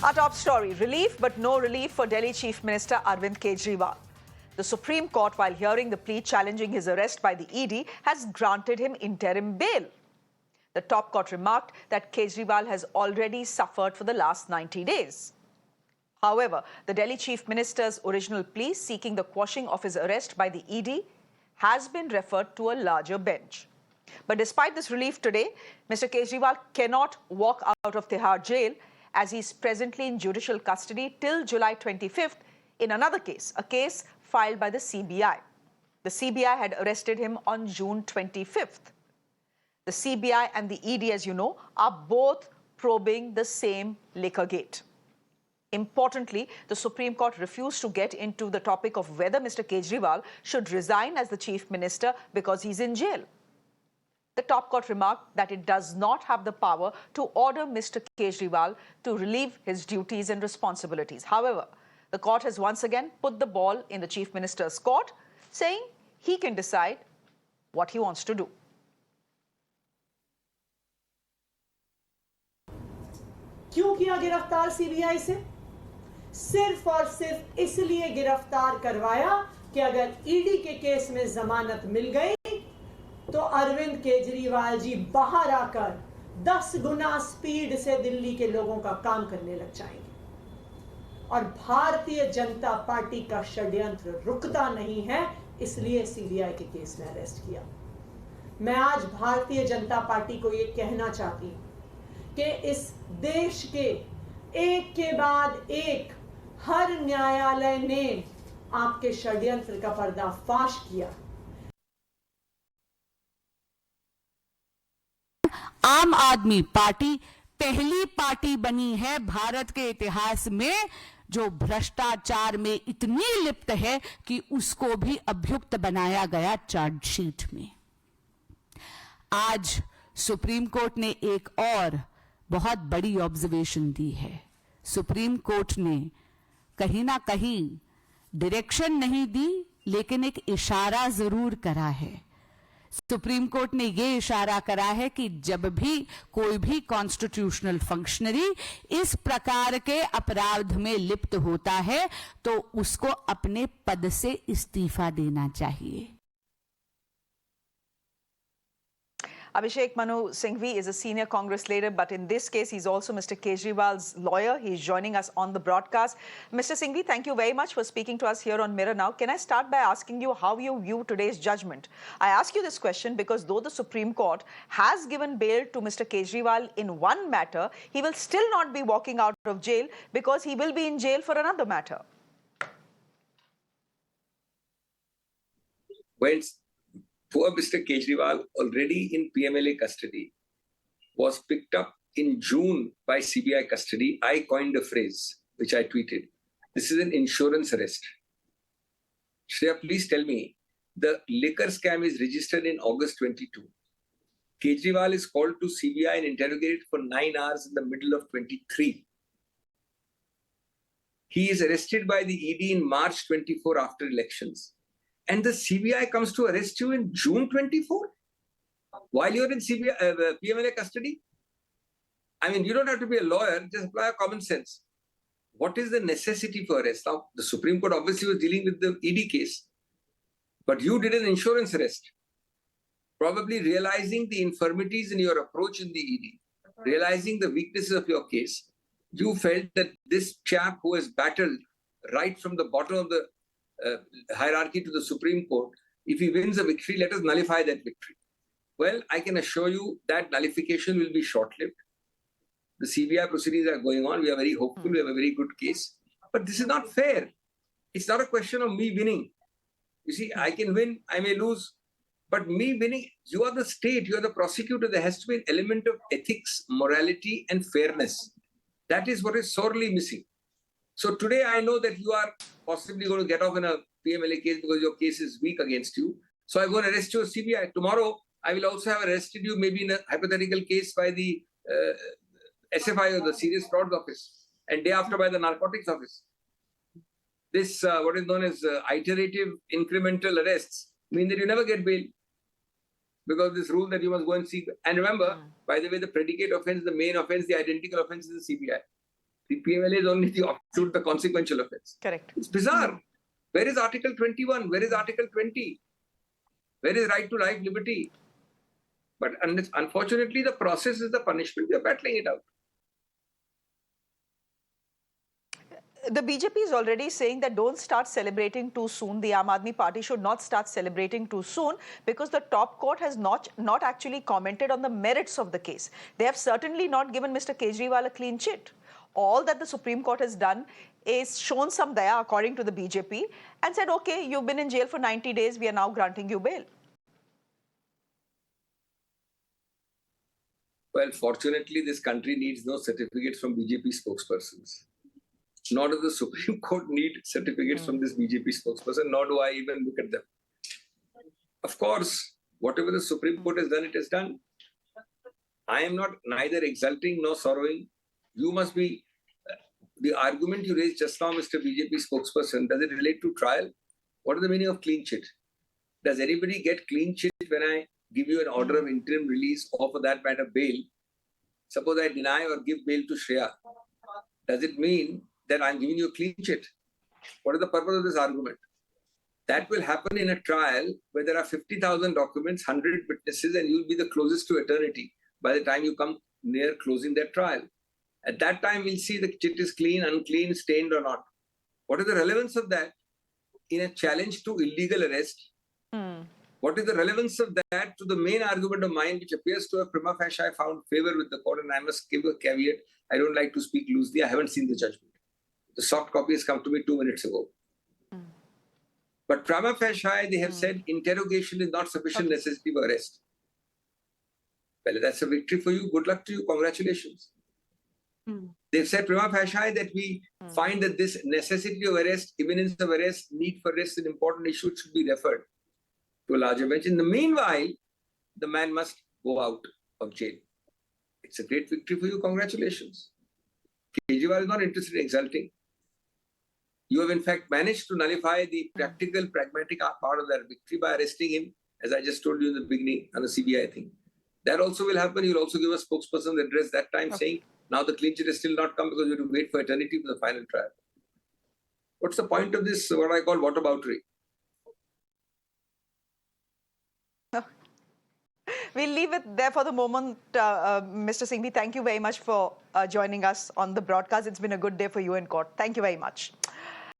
Our top story, relief but no relief for Delhi Chief Minister Arvind Kejriwal. The Supreme Court, while hearing the plea challenging his arrest by the ED, has granted him interim bail. The top court remarked that Kejriwal has already suffered for the last 90 days. However, the Delhi Chief Minister's original plea seeking the quashing of his arrest by the ED has been referred to a larger bench. But despite this relief today, Mr. Kejriwal cannot walk out of Tihar jail as he is presently in judicial custody till July 25th in another case, a case filed by the CBI. The CBI had arrested him on June 25th. The CBI and the ED, as you know, are both probing the same liquor gate. Importantly, the Supreme Court refused to get into the topic of whether Mr. Kejriwal should resign as the Chief Minister because he's in jail. The top court remarked that it does not have the power to order Mr. Kejriwal to relieve his duties and responsibilities. However, the court has once again put the ball in the Chief Minister's court, saying he can decide what he wants to do. क्यों किया गिरफ्तार CBI से? सिर्फ और सिर्फ इसलिए गिरफ्तार करवाया कि अगर ईडी के केस में जमानत मिल गई तो अरविंद केजरीवाल जी बाहर आकर 10 गुना स्पीड से दिल्ली के लोगों का काम करने लग जाएंगे। और भारतीय जनता पार्टी का षड्यंत्र रुकता नहीं है, इसलिए सीबीआई के केस में अरेस्ट किया। मैं आज भारतीय जनता पार्टी को यह कहना चाहती हूं कि इस देश के एक के बाद एक हर न्यायालय ने आपके षड्यंत्र का पर्दाफाश किया। आम आदमी पार्टी पहली पार्टी बनी है भारत के इतिहास में जो भ्रष्टाचार में इतनी लिप्त है कि उसको भी अभियुक्त बनाया गया चार्जशीट में। आज सुप्रीम कोर्ट ने एक और बहुत बड़ी ऑब्जर्वेशन दी है। सुप्रीम कोर्ट ने कहीं ना कहीं डायरेक्शन नहीं दी, लेकिन एक इशारा जरूर करा है। सुप्रीम कोर्ट ने यह इशारा करा है कि जब भी कोई भी कॉन्स्टिट्यूशनल फंक्शनरी इस प्रकार के अपराध में लिप्त होता है तो उसको अपने पद से इस्तीफा देना चाहिए। Abhishek Manu Singhvi is a senior Congress leader, but in this case, he's also Mr. Kejriwal's lawyer. He's joining us on the broadcast. Mr. Singhvi, thank you very much for speaking to us here on Mirror Now. Can I start by asking you how you view today's judgment? I ask you this question because though the Supreme Court has given bail to Mr. Kejriwal in one matter, he will still not be walking out of jail because he will be in jail for another matter. Well, poor Mr. Kejriwal, already in PMLA custody, was picked up in June by CBI custody. I coined a phrase, which I tweeted. This is an insurance arrest. Shreya, please tell me, the liquor scam is registered in August 22. Kejriwal is called to CBI and interrogated for 9 hours in the middle of 23. He is arrested by the ED in March 24 after elections. And the CBI comes to arrest you in June 24 while you're in PMLA custody? I mean, you don't have to be a lawyer, just apply common sense. What is the necessity for arrest? Now, the Supreme Court obviously was dealing with the ED case, but you did an insurance arrest, probably realizing the infirmities in your approach in the ED, realizing the weaknesses of your case. You felt that this chap who has battled right from the bottom of the hierarchy to the Supreme Court, if he wins a victory, let us nullify that victory. Well, I can assure you that nullification will be short-lived. The CBI proceedings are going on. We are very hopeful. We have a very good case. But this is not fair. It's not a question of me winning. You see, I can win, I may lose. But me winning, you are the state, you are the prosecutor. There has to be an element of ethics, morality, and fairness. That is what is sorely missing. So today I know that you are possibly going to get off in a PMLA case because your case is weak against you. So I'm going to arrest you at CBI. Tomorrow, I will also have arrested you maybe in a hypothetical case by the SFI or the Serious Frauds Office, and day after by the Narcotics Office. This, what is known as iterative incremental arrests, mean that you never get bail because this rule that you must go and see. And remember, by the way, the predicate offense, the main offense, the identical offense is the CBI. The PMLA is only the absolute, the consequential offense. Correct. It's bizarre. Where is Article 21? Where is Article 20? Where is right to life, liberty? But unfortunately, the process is the punishment. We are battling it out. The BJP is already saying that don't start celebrating too soon. The Aam Aadmi Party should not start celebrating too soon because the top court has not actually commented on the merits of the case. They have certainly not given Mr. Kejriwal a clean chit. All that the Supreme Court has done is shown some daya, according to the BJP, and said, okay, you've been in jail for 90 days. We are now granting you bail. Well, fortunately, this country needs no certificates from BJP spokespersons. Nor does the Supreme Court need certificates from this BJP spokesperson, nor do I even look at them. Of course, whatever the Supreme Court has done, it has done. I am not neither exulting nor sorrowing. You must be, the argument you raised just now, Mr. BJP spokesperson, does it relate to trial? What is the meaning of clean chit? Does anybody get clean chit when I give you an order of interim release or for that matter bail? Suppose I deny or give bail to Shreya. Does it mean that I'm giving you a clean chit? What is the purpose of this argument? That will happen in a trial where there are 50,000 documents, 100 witnesses, and you'll be the closest to eternity by the time you come near closing that trial. At that time, we'll see the chit is clean, unclean, stained or not. What is the relevance of that in a challenge to illegal arrest? What is the relevance of that to the main argument of mine, which appears to have prima facie found favor with the court? And I must give a caveat. I don't like to speak loosely. I haven't seen the judgment. The soft copy has come to me 2 minutes ago. But prima facie, they have said interrogation is not sufficient necessity for arrest. Well, that's a victory for you. Good luck to you. Congratulations. They've said prima facie that we find that this necessity of arrest, imminence of arrest, need for arrest, an important issue should be referred to a larger bench. In the meanwhile, the man must go out of jail. It's a great victory for you. Congratulations. Kejriwal is not interested in exulting. You have in fact managed to nullify the practical, pragmatic part of that victory by arresting him, as I just told you in the beginning, on the CBI thing. That also will happen. You'll also give a spokesperson address that time saying, now the clean chit has still not come because you have to wait for eternity for the final trial. What's the point of this, what I call whataboutery? We'll leave it there for the moment. Mr. Singhvi, thank you very much for joining us on the broadcast. It's been a good day for you in court. Thank you very much.